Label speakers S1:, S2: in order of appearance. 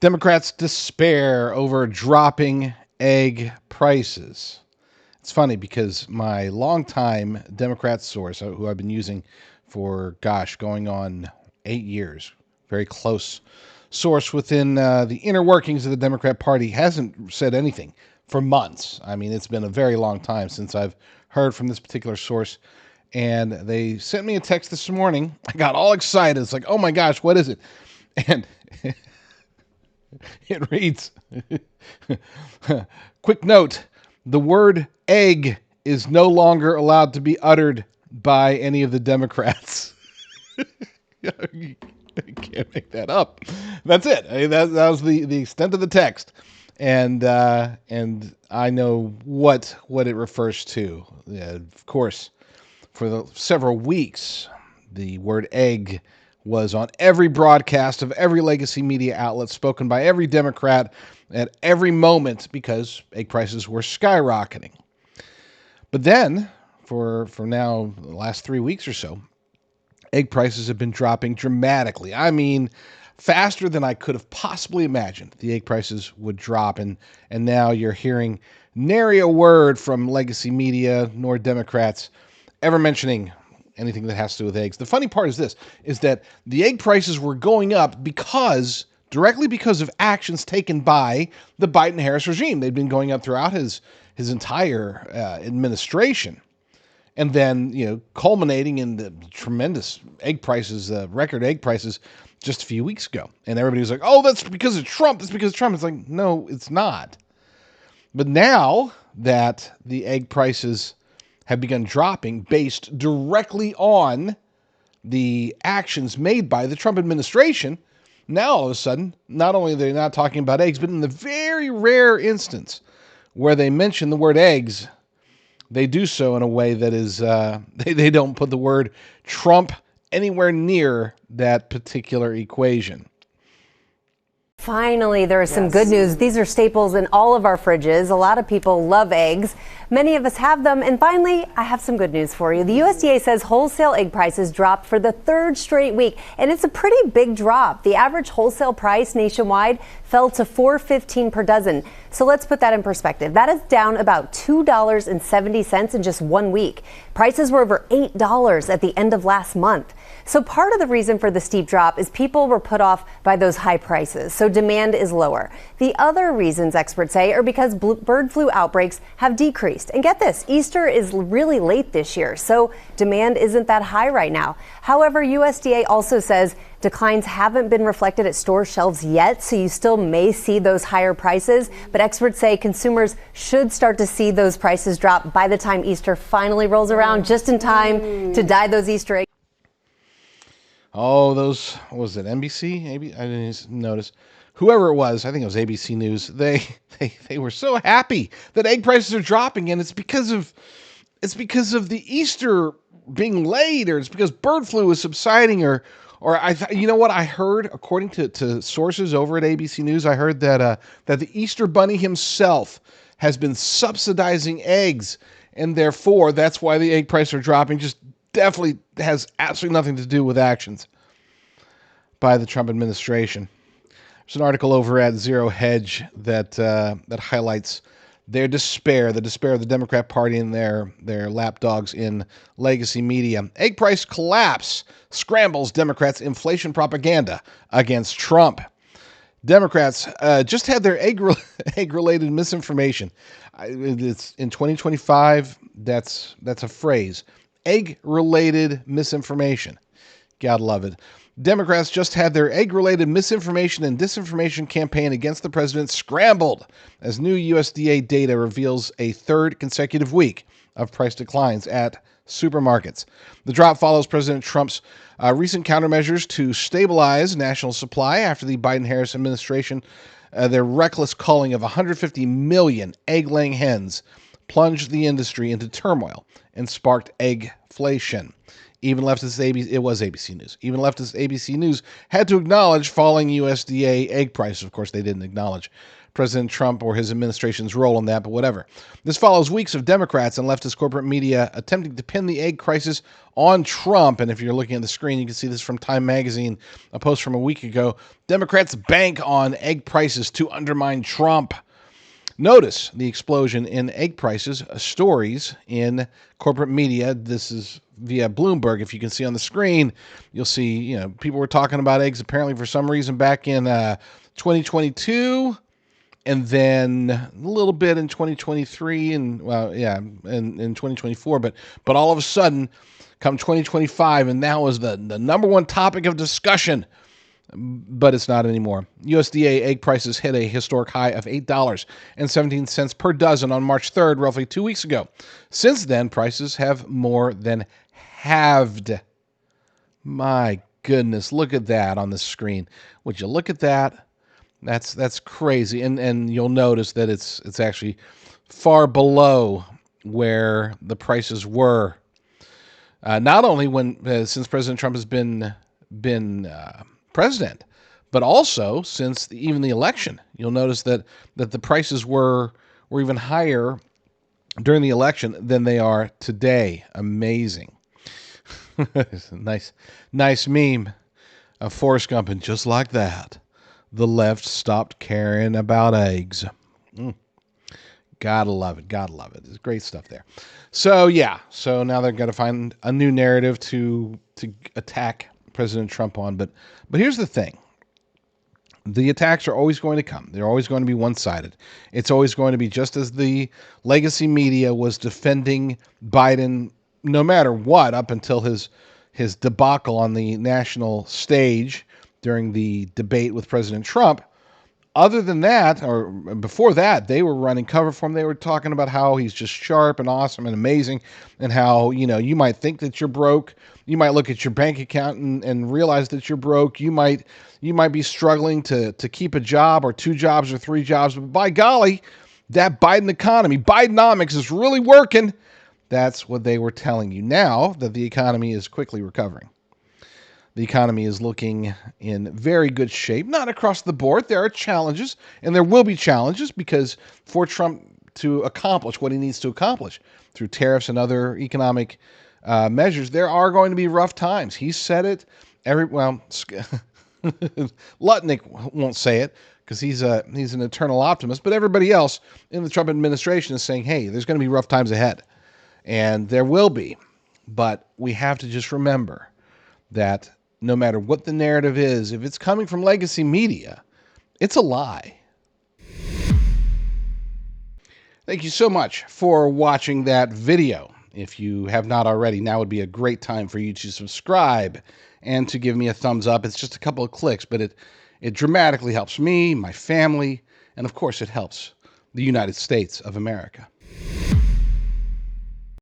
S1: Democrats despair over dropping egg prices. It's funny because my longtime Democrat source, who I've been using for, going on 8 years, very close source within the inner workings of the Democrat Party, hasn't said anything for months. I mean, it's been a very long time since I've heard from this particular source. And they sent me a text this morning. I got all excited. It's like, oh my gosh, what is it? And it reads, quick note, the word egg is no longer allowed to be uttered by any of the Democrats. You can't make that up. That's it. I mean, that was the extent of the text. And I know what it refers to. Of course, for several weeks, the word egg was on every broadcast of every legacy media outlet, spoken by every Democrat at every moment, because egg prices were skyrocketing. But then, for now, the last 3 weeks or so, egg prices have been dropping dramatically. I mean, faster than I could have possibly imagined the egg prices would drop. And now you're hearing nary a word from legacy media nor Democrats ever mentioning anything that has to do with eggs. The funny part is this, is that the egg prices were going up directly because of actions taken by the Biden-Harris regime. They'd been going up throughout his entire administration. And then, culminating in the tremendous egg prices, record egg prices just a few weeks ago. And everybody was like, oh, that's because of Trump. That's because of Trump. It's like, no, it's not. But now that the egg prices have begun dropping based directly on the actions made by the Trump administration, now all of a sudden, not only are they not talking about eggs, but in the very rare instance where they mention the word eggs, they do so in a way that is, they don't put the word Trump anywhere near that particular equation.
S2: Finally, there is some good news. These are staples in all of our fridges. A lot of people love eggs. Many of us have them. And finally, I have some good news for you. The USDA says wholesale egg prices dropped for the third straight week, and it's a pretty big drop. The average wholesale price nationwide fell to $4.15 per dozen. So let's put that in perspective. That is down about $2.70 in just 1 week. Prices were over $8 at the end of last month. So part of the reason for the steep drop is people were put off by those high prices, so demand is lower. The other reasons, experts say, are because bird flu outbreaks have decreased. And get this, Easter is really late this year, so demand isn't that high right now. However, USDA also says declines haven't been reflected at store shelves yet, so you still may see those higher prices. But experts say consumers should start to see those prices drop by the time Easter finally rolls around, just in time to dye those Easter eggs.
S1: Oh, those, what was it, NBC? Maybe? I didn't even notice. Whoever it was, I think it was ABC News, they were so happy that egg prices are dropping, and it's because of the Easter being late, or it's because bird flu is subsiding, or you know what I heard, according to sources over at ABC News, I heard that the Easter Bunny himself has been subsidizing eggs, and therefore that's why the egg prices are dropping. Just definitely has absolutely nothing to do with actions by the Trump administration. There's an article over at Zero Hedge that highlights their despair, the despair of the Democrat Party and their lapdogs in legacy media. Egg price collapse scrambles Democrats' inflation propaganda against Trump. Democrats just had their egg-related misinformation. It's in 2025. That's a phrase. Egg-related misinformation. Gotta love it. Democrats just had their egg-related misinformation and disinformation campaign against the president scrambled as new USDA data reveals a third consecutive week of price declines at supermarkets. The drop follows President Trump's recent countermeasures to stabilize national supply after the Biden-Harris administration, their reckless culling of 150 million egg-laying hens plunged the industry into turmoil and sparked eggflation. Even leftist ABC News. Even leftist ABC News had to acknowledge falling USDA egg prices. Of course, they didn't acknowledge President Trump or his administration's role in that, but whatever. This follows weeks of Democrats and leftist corporate media attempting to pin the egg crisis on Trump. And if you're looking at the screen, you can see this from Time Magazine, a post from a week ago. Democrats bank on egg prices to undermine Trump. Notice the explosion in egg prices, stories in corporate media. This is via Bloomberg. If you can see on the screen, you'll see, people were talking about eggs apparently for some reason back in 2022, and then a little bit in 2023, and in 2024. But all of a sudden, come 2025, and that was the number one topic of discussion. But it's not anymore. USDA egg prices hit a historic high of $8.17 per dozen on March 3rd, roughly 2 weeks ago. Since then, prices have more than halved. My goodness, look at that on the screen. Would you look at that? That's crazy. And you'll notice that it's actually far below where the prices were. Not only since President Trump has been president, but also since even the election. You'll notice that the prices were even higher during the election than they are today. Amazing. nice meme of Forrest Gump, and just like that, the left stopped caring about eggs. Gotta love it. There's great stuff there. So now they're going to find a new narrative to attack President Trump on. But here's the thing. The attacks are always going to come. They're always going to be one-sided. It's always going to be just as the legacy media was defending Biden no matter what up until his debacle on the national stage during the debate with President Trump. Other than that, or before that, they were running cover for him. They were talking about how he's just sharp and awesome and amazing, and how, you might think that you're broke. You might look at your bank account and realize that you're broke. You might be struggling to keep a job or 2 jobs or 3 jobs. But by golly, that Biden economy, Bidenomics is really working. That's what they were telling you. Now that the economy is quickly recovering. The economy is looking in very good shape, not across the board. There are challenges, and there will be challenges, because for Trump to accomplish what he needs to accomplish through tariffs and other economic measures, there are going to be rough times. He said it. Lutnick won't say it because he's an eternal optimist, but everybody else in the Trump administration is saying, hey, there's going to be rough times ahead, and there will be. But we have to just remember that no matter what the narrative is, if it's coming from legacy media, it's a lie. Thank you so much for watching that video. If you have not already, now would be a great time for you to subscribe and to give me a thumbs up. It's just a couple of clicks, but it dramatically helps me, my family, and of course it helps the United States of America.